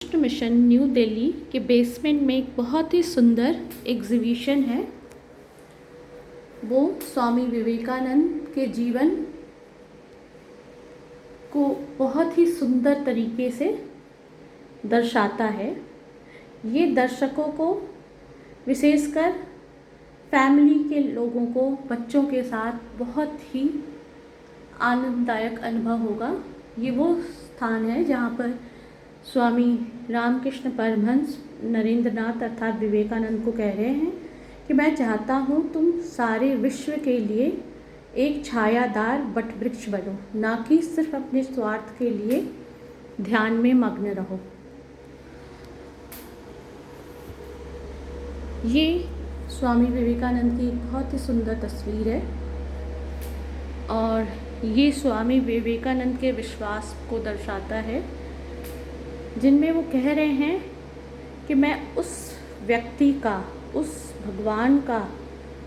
राष्ट्र mission new Delhi के basement में एक बहुत ही सुंदर एग्जीबिशन है। वो स्वामी विवेकानंद के जीवन को बहुत ही सुंदर तरीके से दर्शाता है। ये दर्शकों को, विशेषकर फैमिली के लोगों को, बच्चों के साथ बहुत ही आनंददायक अनुभव होगा। ये वो स्थान है जहाँ पर स्वामी रामकृष्ण परमहंस नरेंद्रनाथ अर्थात विवेकानंद को कह रहे हैं कि मैं चाहता हूँ तुम सारे विश्व के लिए एक छायादार वटवृक्ष बनो, ना कि सिर्फ अपने स्वार्थ के लिए ध्यान में मग्न रहो। ये स्वामी विवेकानंद की एक बहुत ही सुंदर तस्वीर है और ये स्वामी विवेकानंद के विश्वास को दर्शाता है, जिनमें वो कह रहे हैं कि मैं उस व्यक्ति का, उस भगवान का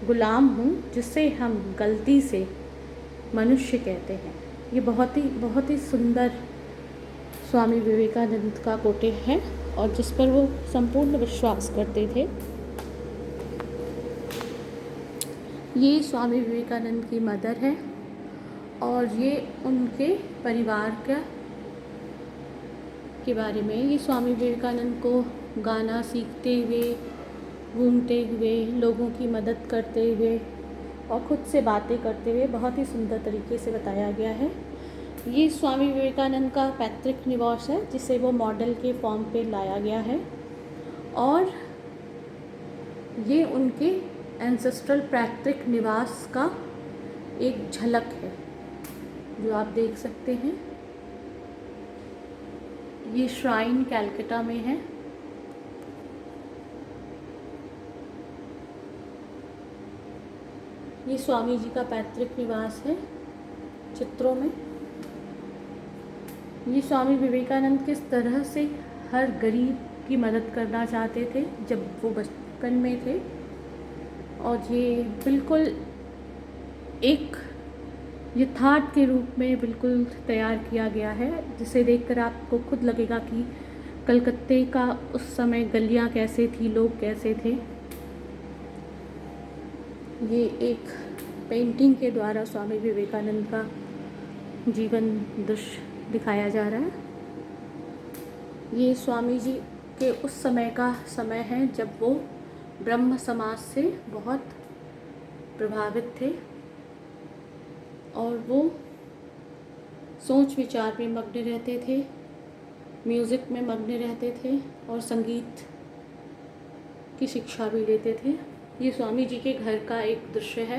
गुलाम हूँ जिसे हम गलती से मनुष्य कहते हैं। ये बहुत ही सुंदर स्वामी विवेकानंद का कोटे है और जिस पर वो संपूर्ण विश्वास करते थे। ये स्वामी विवेकानंद की मदर है और ये उनके परिवार के बारे में, ये स्वामी विवेकानंद को गाना सीखते हुए, घूमते हुए, लोगों की मदद करते हुए और ख़ुद से बातें करते हुए बहुत ही सुंदर तरीके से बताया गया है। ये स्वामी विवेकानंद का पैतृक निवास है जिसे वो मॉडल के फॉर्म पे लाया गया है और ये उनके एंसेस्ट्रल पैतृक निवास का एक झलक है जो आप देख सकते हैं। ये श्राइन कलकत्ता में है। ये स्वामी जी का पैतृक निवास है चित्रों में। ये स्वामी विवेकानंद किस तरह से हर गरीब की मदद करना चाहते थे जब वो बचपन में थे और ये बिल्कुल एक यथार्थ के रूप में बिल्कुल तैयार किया गया है, जिसे देखकर आपको खुद लगेगा कि कलकत्ते का उस समय गलियां कैसे थी, लोग कैसे थे। ये एक पेंटिंग के द्वारा स्वामी विवेकानंद का जीवन दृश्य दिखाया जा रहा है। ये स्वामी जी के उस समय का समय है जब वो ब्रह्म समाज से बहुत प्रभावित थे और वो सोच विचार में मग्न रहते थे, म्यूज़िक में मग्न रहते थे और संगीत की शिक्षा भी लेते थे। ये स्वामी जी के घर का एक दृश्य है।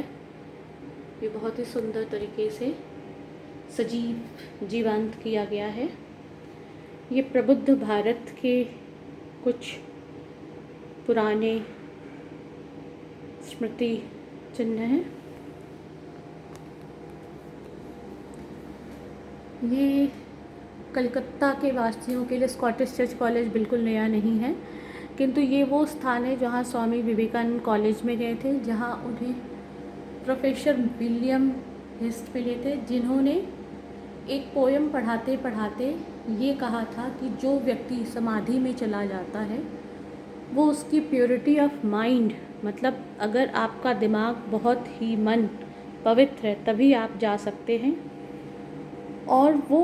ये बहुत ही सुंदर तरीके से जीवंत किया गया है। ये प्रबुद्ध भारत के कुछ पुराने स्मृति चिन्ह हैं। ये कलकत्ता के वासियों के लिए स्कॉटिश चर्च कॉलेज बिल्कुल नया नहीं है, किंतु ये वो स्थान है जहाँ स्वामी विवेकानंद कॉलेज में गए थे, जहाँ उन्हें प्रोफेसर विलियम हिस्ट मिले थे, जिन्होंने एक पोयम पढ़ाते पढ़ाते ये कहा था कि जो व्यक्ति समाधि में चला जाता है वो उसकी प्योरिटी ऑफ माइंड, मतलब अगर आपका दिमाग बहुत ही मन पवित्र है तभी आप जा सकते हैं। और वो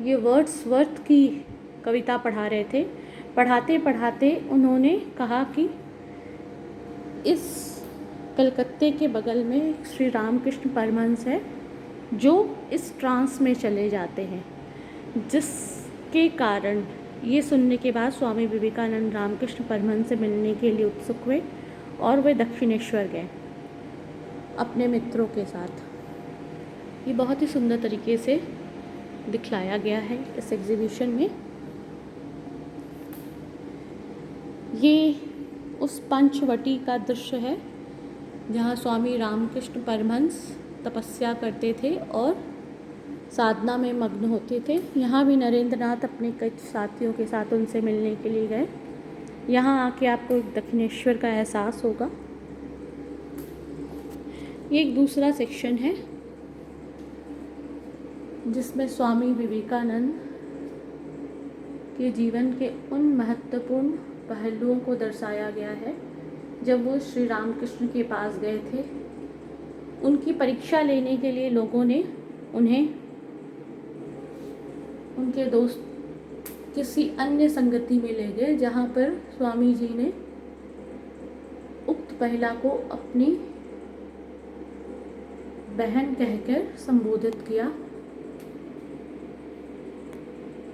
ये वर्ड्सवर्थ की कविता पढ़ा रहे थे। पढ़ाते पढ़ाते उन्होंने कहा कि इस कलकत्ते के बगल में श्री रामकृष्ण परमहंस है जो इस ट्रांस में चले जाते हैं, जिसके कारण ये सुनने के बाद स्वामी विवेकानंद रामकृष्ण परमहंस से मिलने के लिए उत्सुक हुए और वे दक्षिणेश्वर गए अपने मित्रों के साथ। ये बहुत ही सुंदर तरीके से दिखलाया गया है इस एग्जीबिशन में। ये उस पंचवटी का दृश्य है जहाँ स्वामी रामकृष्ण परमहंस तपस्या करते थे और साधना में मग्न होते थे। यहाँ भी नरेंद्रनाथ अपने कई साथियों के साथ उनसे मिलने के लिए गए। यहाँ आके आपको दक्षिणेश्वर का एहसास होगा। ये एक दूसरा सेक्शन है जिसमें स्वामी विवेकानंद के जीवन के उन महत्वपूर्ण पहलुओं को दर्शाया गया है जब वो श्री रामकृष्ण के पास गए थे। उनकी परीक्षा लेने के लिए लोगों ने उन्हें उनके दोस्त किसी अन्य संगति में ले गए, जहाँ पर स्वामी जी ने उक्त महिला को अपनी बहन कहकर संबोधित किया।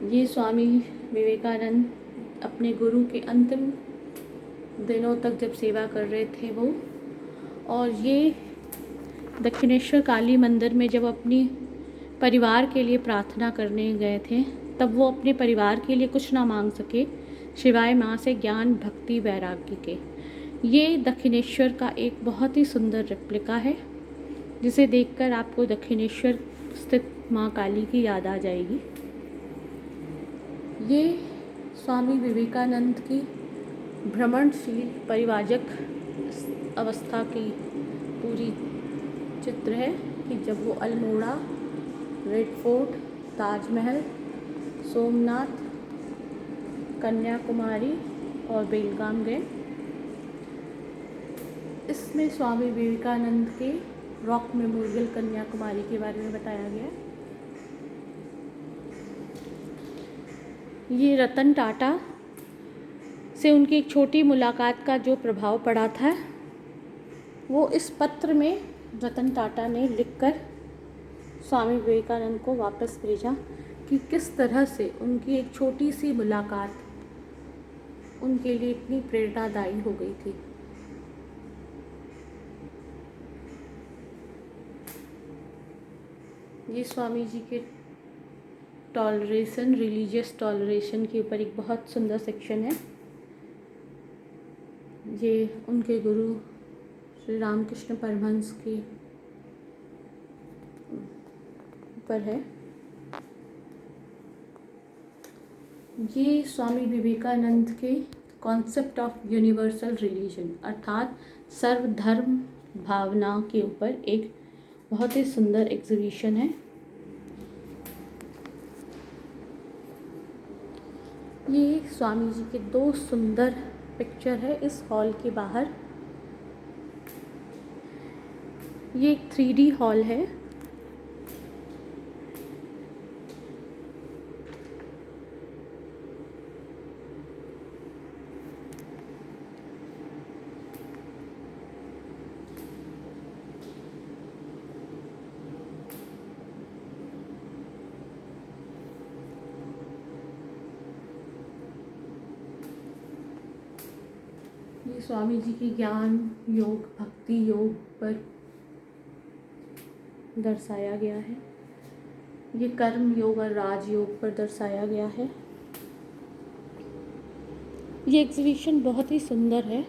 ये स्वामी विवेकानंद अपने गुरु के अंतिम दिनों तक जब सेवा कर रहे थे वो, और ये दक्षिणेश्वर काली मंदिर में जब अपनी परिवार के लिए प्रार्थना करने गए थे, तब वो अपने परिवार के लिए कुछ ना मांग सके सिवाय माँ से ज्ञान, भक्ति, वैराग्य के। ये दक्षिणेश्वर का एक बहुत ही सुंदर रेप्लिका है, जिसे देखकर आपको दक्षिणेश्वर स्थित माँ काली की याद आ जाएगी। ये स्वामी विवेकानंद की भ्रमणशील परिवाजक अवस्था की पूरी चित्र है कि जब वो अल्मोड़ा, रेड फोर्ट, ताजमहल, सोमनाथ, कन्याकुमारी और बेलगाम गए। इसमें स्वामी विवेकानंद के रॉक मेमोरियल कन्याकुमारी के बारे में बताया गया। ये रतन टाटा से उनकी एक छोटी मुलाकात का जो प्रभाव पड़ा था, वो इस पत्र में रतन टाटा ने लिखकर स्वामी विवेकानंद को वापस भेजा कि किस तरह से उनकी एक छोटी सी मुलाकात उनके लिए इतनी प्रेरणादायी हो गई थी। ये स्वामी जी के टॉलरेशन, रिलीजियस टॉलरेशन के ऊपर एक बहुत सुंदर सेक्शन है। ये उनके गुरु श्री रामकृष्ण परमहंस के ऊपर है। ये स्वामी विवेकानंद के कॉन्सेप्ट ऑफ यूनिवर्सल रिलीजन अर्थात सर्वधर्म भावना के ऊपर एक बहुत ही सुंदर एग्जीबिशन है। ये स्वामी जी के दो सुंदर पिक्चर है इस हॉल के बाहर। ये एक 3D हॉल है। ये स्वामी जी की ज्ञान योग, भक्ति योग पर दर्शाया गया है। ये कर्म योग और राजयोग पर दर्शाया गया है। ये एग्जीबिशन बहुत ही सुंदर है।